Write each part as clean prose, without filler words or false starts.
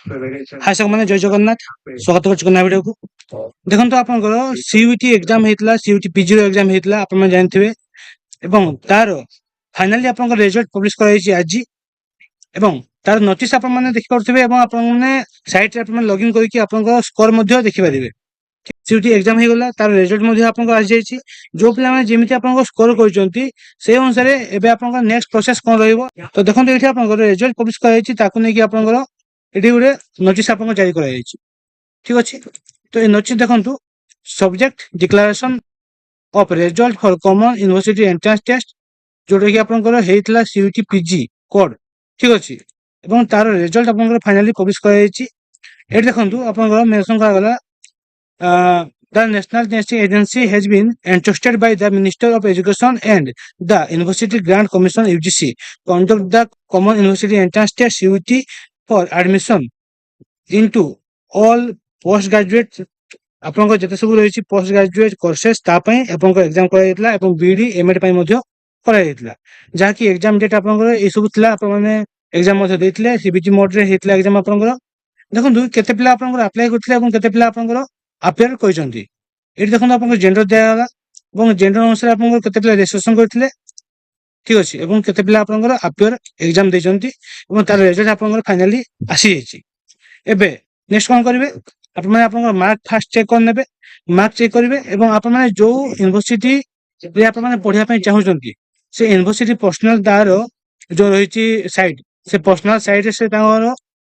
हाय साथी जय जगन्नाथ स्वागत कर वीडियो को देखो आपंकर सीयूटी एग्जाम होता सीयूटी पीजी एग्जाम होता आप जानते तार फाइनाली आप रिजल्ट पब्लिश कर आज तार नोटिस आप देखिपे साइट लॉगिन करके स्कोर देखिपारे सीयूटी एग्जाम हो गला तार रिजल्ट आपको आज जाइए जो पे जमी आप स्कोर कर अनुसार एवं नेक्स्ट प्रोसेस कौन रही तो देखो ये आप रिजल्ट पब्लिश कर ये गोटे नोटिस आपको जारी कर ठीक अच्छे तो ये नोटिस देखो subject declaration of result for common university entrance test जोटा कि आपंकर सीयूटी पीजी कोड ठीक अच्छे तार रिजल्ट आप फाइनाली पब्लिश कर देखो आप mention करागला the National Testing Agency has been entrusted by the Minister of Education and the University Grant Commission UGC conduct the Common University Entrance Test CUT for admission into all postgraduate आपन जते सब रही post graduate courses exam कर BD MEd जहाँकि exam date आप सब exam CBT mode रे exam आप देखो केते पिला अप्लाई करते पिला अपेयर कर देखो आप जेंडर दिगला और जेंडर अनुसार आप रेजिस्ट्रेशन करते ठीक अच्छे और केते पिला अपेयर एग्जाम देते तार रिजल्ट आप फाइनाली आसी जाइए नेक्स्ट कौन करेंगे आप मार्क फास्ट चेक कर मार्क चेक करेंगे आप जो यूनिवर्सिटी आप पढ़ाई चाहते से यूनिवर्सिटी पर्सनल तार जो रही साइट से पर्सनल साइट से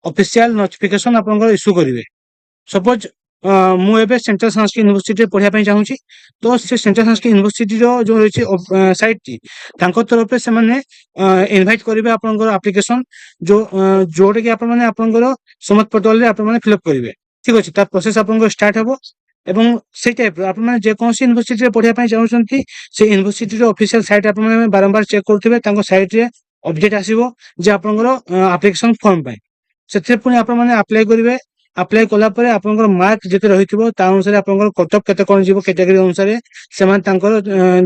ऑफिशियल नोटिफिकेशन आप इश्यू करेंगे सपोज मुझे सेंट्रल संस्कृत यूनिवर्सिटी पढ़ाई चाहूँगी तो से सेंट्रल संस्कृत यूनिवर्सिटी जो रही साइट टी तरफ से इनवाइट करेंगे आपंकर एप्लिकेशन जो जोटा कि आपंकर समत पोर्टल आप फिलअप करेंगे ठीक अच्छे तार प्रोसेस आप स्टार्ट हम एवं से टाइप आप जेकोसी यूनिवर्सिटी पढ़ाई चाहते से यूनिवर्सिटी ऑफिशियल साइट आप बारंबार चेक करेंगे साइट रे अपडेट आसो जे आपंकर एप्लिकेशन फॉर्म से पुणी आप अप्लाई करेंगे अप्लाई कलापर आप मार्क जिते रही अनुसार आप कट ऑफ केते कौन जीवो कैटेगरी अनुसार से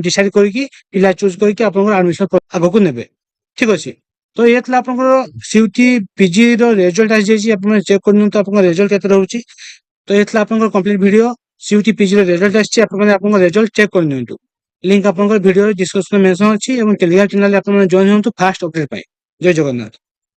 डिसाइड करके पिला चूज करके आप एडमिशन आग को नेबे ठीक अच्छे तो ये आप सीयूटी पीजी रिजल्ट आज जाइए चेक कर रिजल्ट केते रहउची तो ये आप complete video CUT PG result आछि आप रिजल्ट चेक कर लिंक आप वीडियो डिस्क्रिप्शन में मेंशन अछि एवं टेलीग्राम चैनल आप जॉइन होंतु फास्ट अपडेट पाए जय जगन्नाथ।